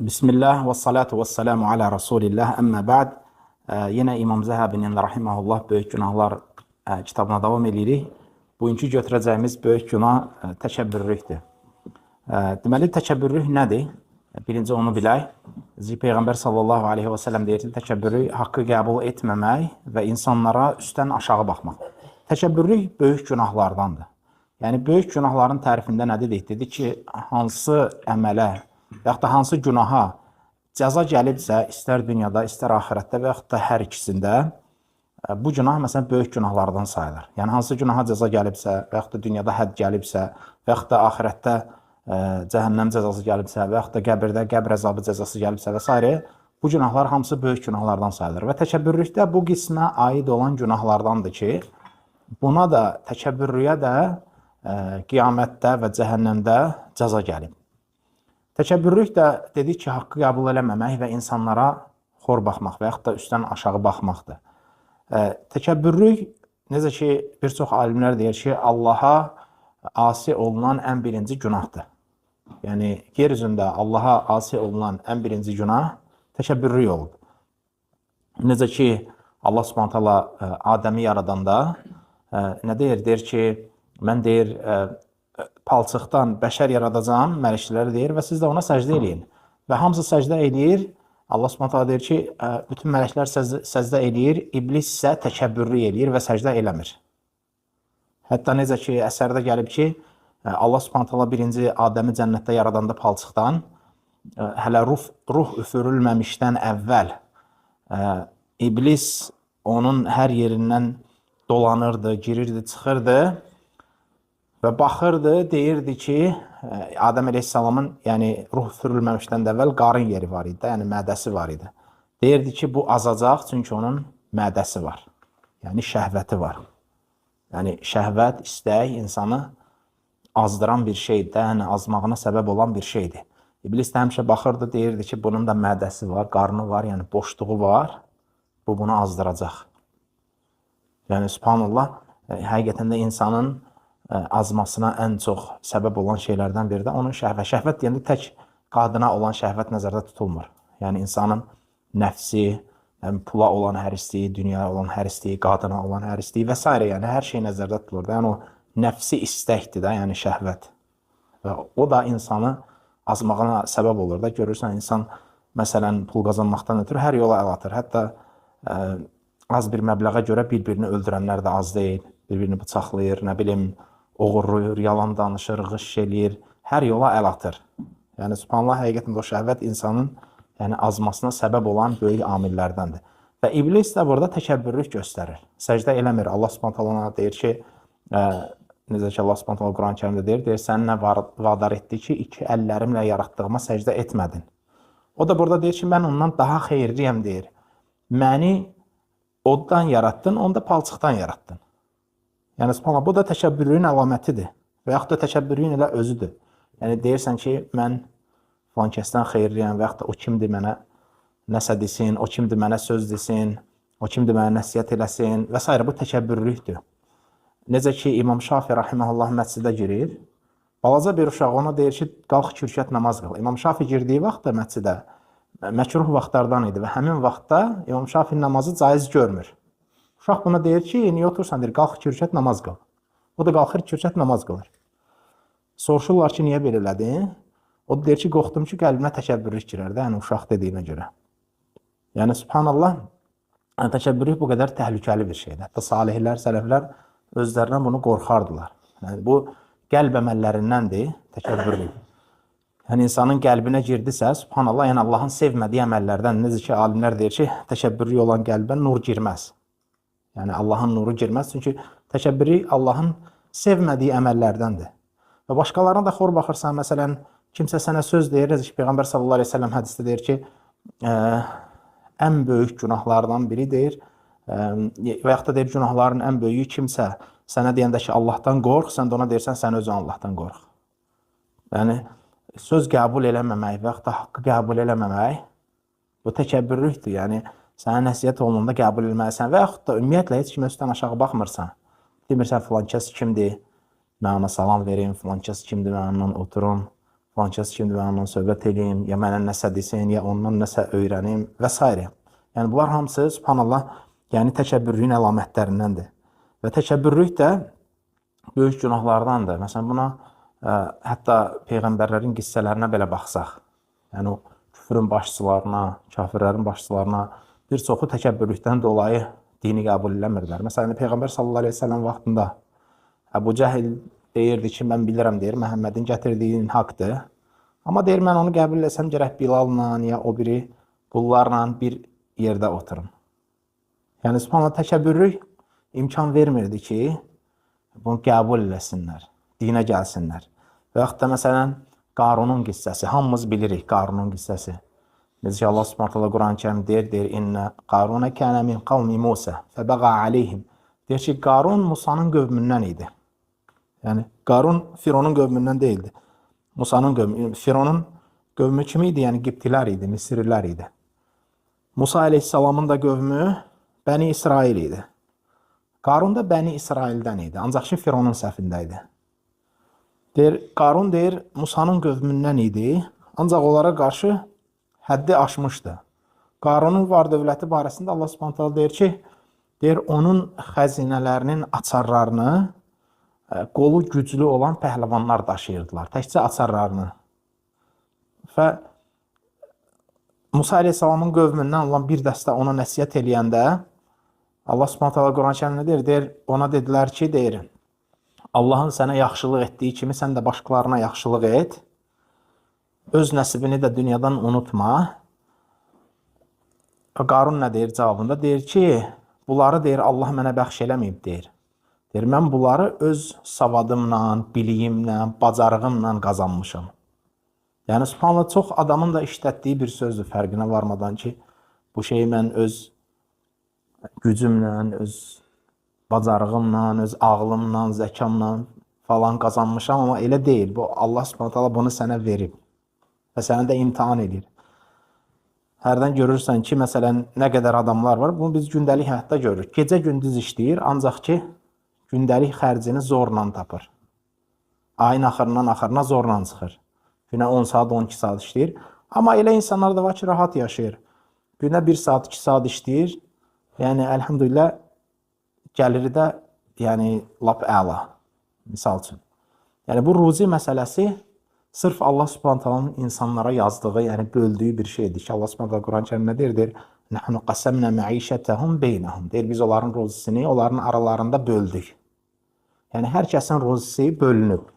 Bismillah və salatu və selamu alə Rasulillah, əmmə bə'd. Yenə İmam Zəhəbinin rahiməhullah böyük günahlar kitabına davam edirik. Bugünkü götürəcəyimiz böyük günah təkəbbürlükdür. Deməli, təkəbbürlük nədir? Birinci onu bilək. Peyğəmbər sallallahu aleyhi və səlləm deyir ki, təkəbbürlük haqqı qəbul etməmək və insanlara üstdən aşağı baxmaq. Təkəbbürlük böyük günahlardandır. Yəni, böyük günahların tərifində nə dedik? Dedi ki, hansı əmələ və yaxud da hansı günaha cəza gəlibsə, istər dünyada, istər axirətdə və yaxud da hər ikisində, bu günah məsələn böyük günahlardan sayılır. Yəni hansı günaha cəza gəlibsə və yaxud da dünyada hədd gəlibsə və yaxud da axirətdə cəhənnəm cəzası gəlibsə və yaxud da qəbirdə qəbr əzabı cəzası gəlibsə və s. bu günahlar hamısı böyük günahlardan sayılır. Və təkəbbürlükdə bu qismə aid olan günahlardandır ki, buna da təkəbbürlüyə də qiyamətdə və cəhənnəmdə cəza gəlib. Təkəbbürlük də dedik ki, haqqı qəbul eləməmək və insanlara xor baxmaq və yaxud da üstdən aşağı baxmaqdır. Təkəbbürlük, necə ki, bir çox alimlər deyir ki, Allaha asi olunan ən birinci günahdır. Yəni, yer üzündə Allaha asi olunan ən birinci günah təkəbbürlük olub. Necə ki, Allah Subhanahu taala Adəmi yaradanda nə deyir? Deyir ki, mən deyir, palçıqdan bəşər yaradacağım, mələkləri deyir və siz də ona səcdə eləyin. Və hamısı səcdə eləyir. Allah Subhanahu taala deyir ki, bütün mələklər səcdə eləyir, iblis isə təkəbbürlük eləyir və səcdə eləmir. Hətta necə ki, əsərdə gəlib ki, Allah Subhanahu taala birinci Adəmi cənnətdə yaradanda palçıqdan, hələ ruh üfürülməmişdən əvvəl iblis onun hər yerindən dolanırdı, girirdi, çıxırdı və baxırdı, deyirdi ki, Adəm əleyhissalamın, yəni ruh üfürülməmişdən əvvəl qarın yeri var idi, yəni mədəsi var idi. Deyirdi ki, bu azacaq, çünki onun mədəsi var, yəni şəhvəti var. Yəni şəhvət, istək insanı azdıran bir şeydir, yəni azmağına səbəb olan bir şeydir. İblis də həmişə baxırdı, deyirdi ki, bunun da mədəsi var, qarnı var, yəni boşluğu var, bu bunu azdıracaq. Yəni, subhanallah, həqiqətən də insanın azmasına ən çox səbəb olan şeylərdən biri də onun şəhvət. Şəhvət deyəndə tək qadına olan şəhvət nəzərdə tutulmur. Yəni, insanın nəfsi, pula olan hər istəyi, dünyaya olan hər istəyi, qadına olan hər istəyi və s. Yəni, hər şey nəzərdə tutulur. Yəni, o nəfsi istəkdir də, yəni şəhvət. Və o da insanı azmağına səbəb olur da. Görürsən, insan, məsələn, pul qazanmaqdan ötürü hər yola əl atır. Hətta az bir məbləğə görə bir-birini öldürənlər də az deyil. Bir-birini bıçaqlayır, nə bilim, oğurluyur, yalan danışır, qış eləyir, hər yola əl atır. Yəni, subhanallah, həqiqətən o şəhvət insanın azmasına səbəb olan böyük amillərdəndir. Və iblis də burada təkəbbürlük göstərir. Səcdə eləmir. Allah Subhanahu taala deyir ki, necə ki, Allah Subhanahu taala Quran-ı Kərimdə deyir, səni nə vadar etdi ki, iki əllərimlə yaratdığıma səcdə etmədin. O da burada deyir ki, mən ondan daha xeyirliyəm, deyir. Məni oddan yarattın, onda palçıqdan yarattın. Yəni, subhanallah, bu da təkəbbürlüyün əlamətidir və yaxud da təkəbbürlüyün elə özüdür. Yəni, deyirsən ki, mən falan kəsdən xeyirliyəm və yaxud da o kimdir mənə nəsə desin, o kimdir mənə söz desin, o kimdir mənə nəsiyyət eləsin və s. Bu təkəbbürlükdür. Necə ki, İmam Şafi rahiməhullah məscidə girir, balaca bir uşaq ona deyir ki, qalx 2 rükət namaz qıl. İmam Şafi girdiyi vaxtda məscidə məkruh vaxtlardan idi və həmin vaxtda İmam Şafi namazı caiz görmür. Uşaq buna deyir ki, niyə otursan, deyir, qalx 2 rükət namaz qıl. O da qalxır 2 rükət namaz qılır. Soruşurlar ki, niyə belə elədin? O da deyir ki, qorxdum ki, qəlbimə təkəbbürlük girər də, yəni uşaq dediyinə görə. Yəni, subhanallah, təkəbbürlük bu qədər təhlükəli bir şeydir. Hətta salihlər, sələflər özlərindən bunu qorxardılar. Yəni, bu qəlb əməllərindəndir, təkəbbürlük. Yəni, insanın qəlbinə girdisə, subhanallah, yəni Allahın sevmədiyi əməllərdən, necə ki, alimlər deyir ki, təkəbbürlük olan qəlbə nur girməz. Yəni, Allahın nuru girməz, çünki təkəbbürlük Allahın sevmədiyi əməllərdəndir. Və başqalarına da xor baxırsan, məsələn, kimsə sənə söz deyir, necə ki, Peyğəmbər sallallahu aleyhi ve sellem hədisdə deyir ki, ən böyük günahlardan biri deyir, və yaxud da deyir, günahların ən böyüyü kimsə sənə deyəndə ki, Allahdan qorx, sən də ona deyirsən, sən özün Allahdan qorx. Yəni, söz qəbul eləməmək və yaxud da haqqı qəbul eləməmək, bu təkəbbürlükdür. Yəni, sənə nəsiyyət olunanda qəbul etməlisən və yaxud da ümumiyyətlə heç kimə üstdən aşağı baxmırsan. Demirsən, filan kəs kimdir, mən ona salam verim, filan kəs kimdir, mən ondan oturum. Falan kəs kimdir, mən ondan söhbət edeyim, ya mənə nəsə desin, ya ondan nəsə öyrənim və s. Yəni bunlar hamısı subhanallah, yəni təkəbbürlüyün əlamətlərindəndir. Və təkəbbürlük də böyük günahlardandır. Məsələn, buna hətta peyğəmbərlərin qissələrinə belə baxsaq, yəni o küfrün başçılarına, kafirlərin başçılarına bir çoxu təkəbbürlükdən dolayı dini qəbul eləmirdilər. Məsələn, Peyğəmbər sallallahu əleyhi və səlləm vaxtında Əbu Cəhil deyirdi ki, mən bilirəm, deyir, Məhəmmədin gətirdiyin haqdır. Amma deyir, mən onu qəbul etsəm, gərək Bilalla ya o biri qullarla bir yerdə oturum. Yəni, subhanallah, təkəbbürlük imkan vermirdi ki, bunu qəbul eləsinlər, dinə gəlsinlər. Və yaxud da, məsələn, Qarunun qissəsi, hamımız bilirik Qarunun qissəsi. Necə ki, Allah subhanallah Quran-ı Kərim deyir, İnnə Qarunə kənə min qavmi Musa, fəbəqa aleyhim. Deyir ki, Qarun Musanın qövmündən idi. Yəni, Qarun Fironun qövmündən deyildi. Musanın qövmü, Fironun qövmü kimi idi? Yəni, Qibtilər idi, Misirlilər idi. Musa aleyhissalamın da qövmü Bəni İsrail idi. Qarun da Bəni İsraildən idi, ancaq ki, Fironun səhvində idi. Deyir, Qarun deyir, Musanın qövmündən idi, ancaq onlara qarşı həddi aşmışdı. Qarunun var dövləti barəsində Allah subhanətələ deyir ki, deyir, onun xəzinələrinin açarlarını qolu güclü olan pəhləvanlar daşıyırdılar. Təkcə açarlarını. Və Musa aleyhissalamın qövmündən olan bir dəstə ona nəsiyyət eləyəndə Allah subhanətələ Quran-ı Kərimdə deyir, ona dedilər ki, deyir, Allahın sənə yaxşılıq etdiyi kimi sən də başqalarına yaxşılıq et. Öz nəsibini də dünyadan unutma. Qarun nə deyir cavabında? Deyir ki, bunları deyir, Allah mənə bəxş eləməyib, deyir. Deyir, mən bunları öz savadımla, biliyimlə, bacarığımla qazanmışam. Yəni, subhanallah, çox adamın da işlətdiyi bir sözdür, fərqinə varmadan ki, bu şeyi mən öz gücümlə, öz bacarığımla, öz ağlımla, zəkamla falan qazanmışam, amma elə deyil. Bu, Allah subhanallah bunu sənə verib və sənə də imtihan edir. Hərdən görürsən ki, məsələn, nə qədər adamlar var, bunu biz gündəlik həyatda görürük. Gecə-gündüz işləyir, ancaq ki, gündəlik xərcini zorla tapır. Ayın axırından axırına zorla çıxır. Günə 10 saat, 12 saat işləyir. Amma elə insanlar da var ki, rahat yaşayır. Günə 1 saat, 2 saat işləyir. Yəni, əlhamdülillah, gəliri də lap əla, misal üçün. Yəni, bu ruzi məsələsi sırf Allah subhanətəlanın insanlara yazdığı, yəni böldüyü bir şeydir ki, Allah subhanətələ Quran-ı Kərimdə deyir, Nəhnu qəsəmnə məişətəhum beynəhum. Deyir, biz onların ruzisini onların aralarında böldük. Yəni, hər kəsin ruzisi bölünüb.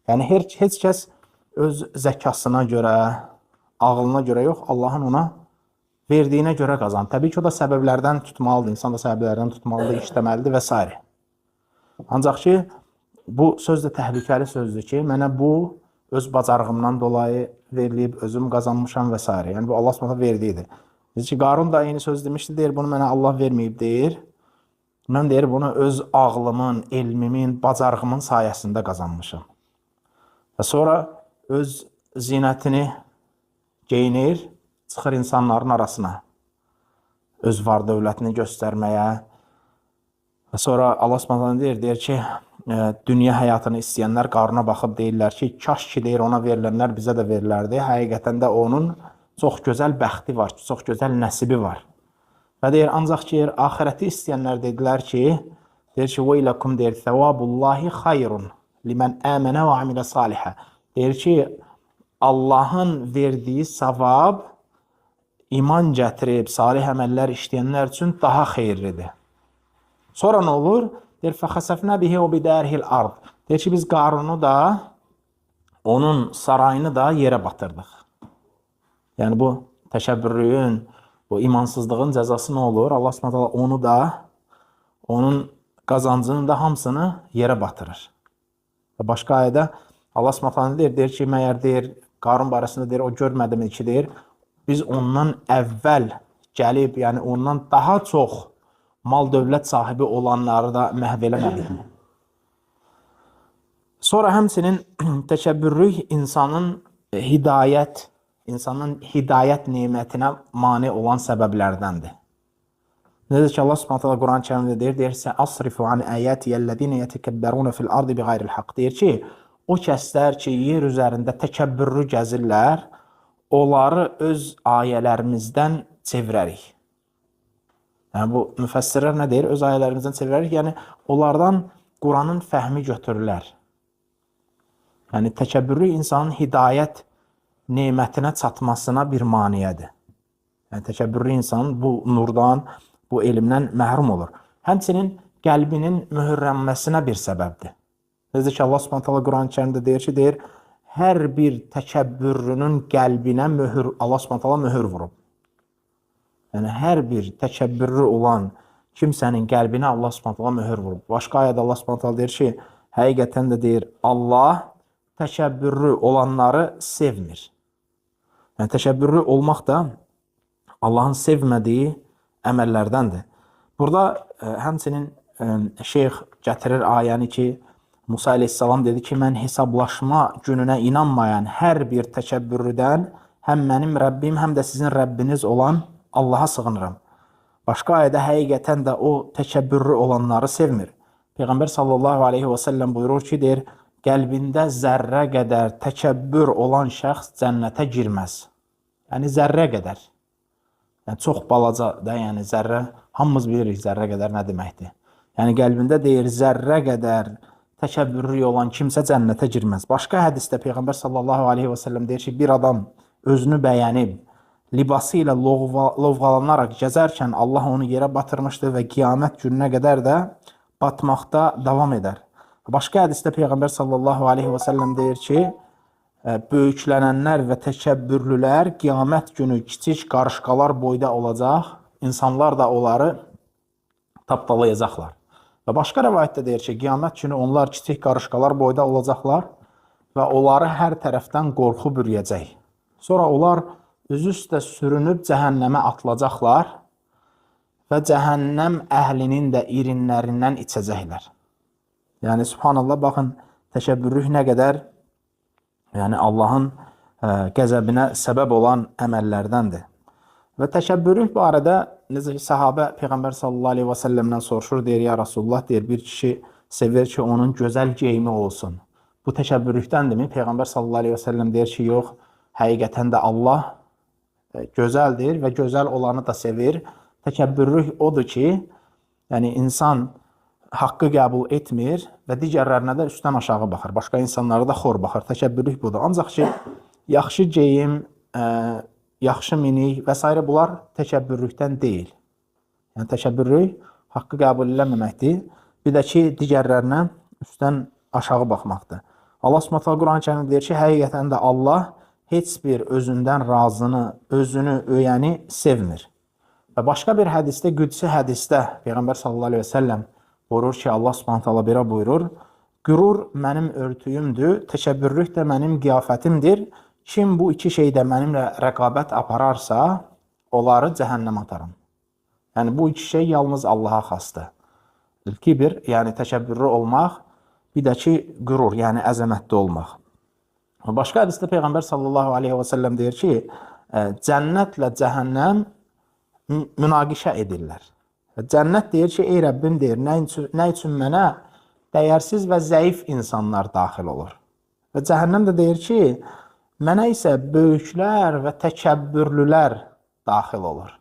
Yəni, heç kəs öz zəkasına görə, ağlına görə yox, Allahın ona verdiyinə görə qazanır. Təbii ki, o da səbəblərdən tutmalıdır, insan da səbəblərdən tutmalıdır, işləməlidir və s. Ancaq ki, bu söz də təhlükəli sözdür ki, mənə bu öz bacarığımdan dolayı verilib, özüm qazanmışam və s. Yəni, bu Allah s.ə. verdiyidir. Biz ki, Qarun da eyni söz demişdi, deyir, bunu mənə Allah verməyib, deyir. Mən deyir, bunu öz ağlımın, elmimin, bacarığımın sayəsində qazanmışam. Və sonra öz zinətini geyinir, çıxır insanların arasına. Öz var dövlətini göstərməyə. Və sonra Allah s.ə. deyir ki, dünya həyatını istəyənlər Qaruna baxıb deyirlər ki, kaş ki, deyir, ona verilənlər bizə də verilərdi. Həqiqətən də onun çox gözəl bəxti var, çox gözəl nəsibi var. Və deyir, ancaq ki, axirəti istəyənlər dedilər ki, deyir ki, وَيْلَكُمْ deyir, ثَوَابُ اللّٰهِ خَيْرٌ لِمَنْ آمَنَ وَعَمِلَ صَالِحًا. Deyir ki, Allahın verdiyi savab iman gətirib, salih əməllər işləyənlər üçün daha xeyirlidir. Sonra nə olur? Deyir, فَخَسَفْنَا بِهِ وَبِدَارِهِ الْأَرْضِ. Deyir ki, biz Qarunu da, onun sarayını da yerə batırdıq. Yəni, bu təkəbbürlüyün, bu imansızlığın cəzası nə olur? Allah s.ə. onu da, onun qazancını da hamısını yerə batırır. Və başqa ayədə Allah s.ə. deyir ki, məyər deyir, Qarun barəsində deyir, o görmədimi ki, deyir, biz ondan əvvəl gəlib, yəni ondan daha çox mal dövlət sahibi olanları da məhv eləmədik. Sonra həmçinin təkəbbürlük insanın hidayət nemətinə mane olan səbəblərdəndir. Necə ki, Allah subhanətələ Quran-ı Kərimdə deyir, Səəsrifu an əyətiyyəl-ləzinə yətəkəbbərunə fil-ardı bi qayril haqq. Deyir ki, o kəslər ki, yer üzərində təkəbbürlü gəzirlər, onları öz ayələrimizdən çevirərik. Yəni, bu müfəssirlər nə deyir? Öz ayələrimizdən çevirərik, yəni onlardan Quranın fəhmi götürürlər. Yəni, təkəbbürlü insanın hidayət nemətinə çatmasına bir maniyədir. Yəni, təkəbbürlü insan bu nurdan, bu elmdən məhrum olur. Həmçinin qəlbinin möhürlənməsinə bir səbəbdir. Necə ki, Allah Subhanahu Quran-ı Kərimdə deyir ki, hər bir təkəbbürlünün qəlbinə Allah Subhanahu möhür vurub. Yəni, hər bir təkəbbürlü olan kimsənin qəlbinə Allah Subhanahu möhür vurub. Başqa ayədə Allah Subhanahu deyir ki, həqiqətən də deyir, Allah təkəbbürlü olanları sevmir. Yəni, təkəbbürlü olmaq da Allahın sevmədiyi əməllərdəndir. Burada həmçinin şeyx gətirir ayəni ki, Musa aleyhissalam dedi ki, mən hesablaşma gününə inanmayan hər bir təkəbbürlüdən həm mənim Rəbbim, həm də sizin Rəbbiniz olan Allaha sığınıram. Başqa ayədə həqiqətən də o təkəbbürlü olanları sevmir. Peyğəmbər sallallahu aleyhi və səlləm buyurur ki, deyir, qəlbində zərrə qədər təkəbbür olan şəxs cənnətə girməz. Yəni, zərrə qədər. Yəni, çox balaca da, yəni zərrə, hamımız bilirik zərrə qədər nə deməkdir. Yəni, qəlbində deyir, zərrə qədər təkəbbürlü olan kimsə cənnətə girməz. Başqa hədisdə Peyğəmbər sallallahu aleyhi və səlləm deyir ki, bir adam özünü bəyənib, libası ilə lovğalanaraq gəzərkən Allah onu yerə batırmışdır və qiyamət gününə qədər də batmaqda davam edər. Başqa hədisdə Peyğəmbər sallallahu aleyhi və səlləm deyir ki, böyüklənənlər və təkəbbürlülər qiyamət günü kiçik qarışqalar boyda olacaq, insanlar da onları tapdalayacaqlar. Və başqa rəvayətdə deyir ki, qiyamət günü onlar kiçik qarışqalar boyda olacaqlar və onları hər tərəfdən qorxu bürüyəcək. Sonra onlar üzü üstə sürünüb cəhənnəmə atılacaqlar və cəhənnəm əhlinin də irinlərindən içəcəklər. Yəni, subhanallah, baxın, təkəbbürlük nə qədər Allahın qəzəbinə səbəb olan əməllərdəndir. Və təkəbbürlük barədə necə ki, sahabə Peyğəmbər sallallahu aleyhi və səlləmdən soruşur, deyir, ya Rasulullah, deyir, bir kişi sevir ki, onun gözəl geyimi olsun. Bu təkəbbürlükdəndirmi? Peyğəmbər sallallahu aleyhi və səlləm deyir ki, yox, həqiqətən də Allah gözəldir və gözəl olanı da sevir. Təkəbbürlük odur ki, yəni insan haqqı qəbul etmir və digərlərinə də üstdən aşağı baxır. Başqa insanlara da xor baxır. Təkəbbürlük budur. Ancaq ki, yaxşı geyim, yaxşı minik və s. bunlar təkəbbürlükdən deyil. Yəni, təkəbbürlük haqqı qəbul eləməməkdir. Bir də ki, digərlərinə üstdən aşağı baxmaqdır. Allah Subhanahu Quran-ı Kərimdə deyir ki, həqiqətən də Allah heç bir özündən razını, özünü öyəni sevmir. Və başqa bir hədisdə, qüdsi hədisdə Peyğəmbər sallallahu aleyhi və səlləm buyurur ki, Allah Subhanahu belə buyurur, qürur mənim örtüyümdür, təkəbbürlük də mənim qiyafətimdir. Kim bu iki şeydə mənimlə rəqabət apararsa, onları cəhənnəm atarım. Yəni, bu iki şey yalnız Allaha xasdır. Kibir, yəni təkəbbürlü olmaq, bir də ki, qürur, yəni əzəmətli olmaq. Başqa hədisdə Peyğəmbər sallallahu aleyhi və səlləm deyir ki, cənnətlə cəhənnəm münaqişə edirlər. Cənnət deyir ki, ey Rəbbim deyir, nə üçün mənə dəyərsiz və zəif insanlar daxil olur. Və cəhənnəm də deyir ki, mənə isə böyüklər və təkəbbürlülər daxil olur.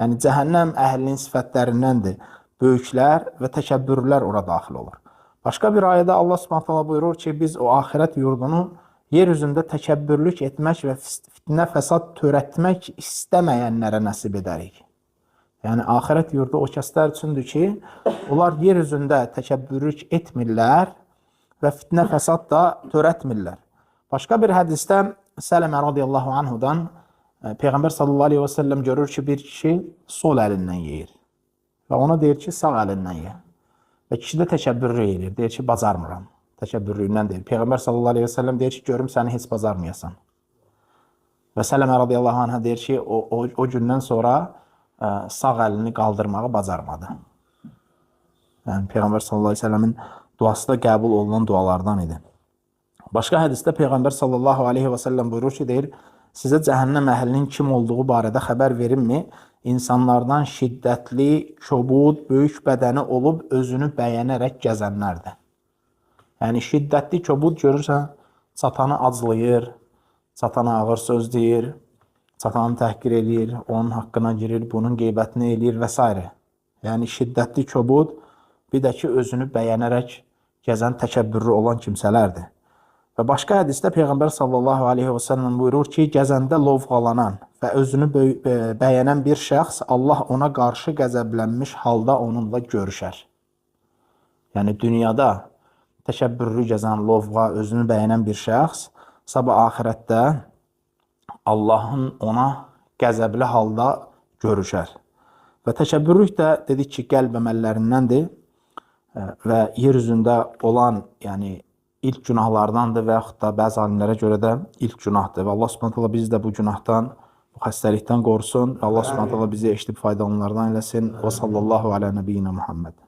Yəni, cəhənnəm əhlinin sifətlərindəndir. Böyüklər və təkəbbürlülər ora daxil olur. Başqa bir ayədə Allah Subhanahu buyurur ki, biz o axirət yurdunu yer üzündə təkəbbürlük etmək və fitnə fəsad törətmək istəməyənlərə nəsib edərik. Yəni, axirət yurdu o kəslər üçündür ki, onlar yer üzündə təkəbbürlük etmirlər və fitnə fəsad da törətmirlər. Başqa bir hədisdə Sələmə radiyallahu anhudan Peyğəmbər sallallahu aleyhi və səlləm görür ki, bir kişi sol əlindən yeyir və ona deyir ki, sağ əlindən ye. Və kişi də təkəbbürlük edir, deyir ki, bacarmıram. Təkəbbürlüyündən deyir. Peyğəmbər sallallahu aleyhi və səlləm deyir ki, görüm səni heç bacarmayasan. Və Sələmə radiyallahu anhə deyir ki, o gündən sonra sağ əlini qaldırmağı bacarmadı. Yəni, Peyğəmbər sallallahu aleyhi və səlləmin duası da qəbul olunan dualardan idi. Başqa hədisdə Peyğəmbər sallallahu aleyhi və səlləm buyurur ki, deyir, sizə cəhənnəm əhlinin kim olduğu barədə xəbər verimmi? İnsanlardan şiddətli, kobud, böyük bədəni olub özünü bəyənərək gəzənlərdir. Yəni şiddətli kobud görürsən, çatanı aclayır, çatana ağır söz deyir, çatanı təhqir eləyir, onun haqqına girir, bunun qeybətini eləyir və s. Yəni şiddətli kobud, bir də ki, özünü bəyənərək gəzən təkəbbürlü olan kimsələrdir. Və başqa hədisdə Peyğəmbər sallallahu aleyhi və səlləm buyurur ki, gəzəndə lovğalanan və özünü bəyənən bir şəxs Allah ona qarşı qəzəblənmiş halda onunla görüşər. Yəni dünyada təkəbbürlü gəzən, lovğa, özünü bəyənən bir şəxs sabah axirətdə Allahın ona qəzəbli halda görüşər. Və təkəbbürlük də dedik ki, qəlb əməllərindəndir və yer üzündə olan, yəni ilk günahlardandır və yaxud da bəzi alimlərə görə də ilk günahdır. Və Allah Subhanahu taala bizi də bu günahdan, bu xəstəlikdən qorusun. Allah Subhanahu taala bizi eşidib faydalananlardan eləsin. Və sallallahu alə nəbiyyinə Muhammed.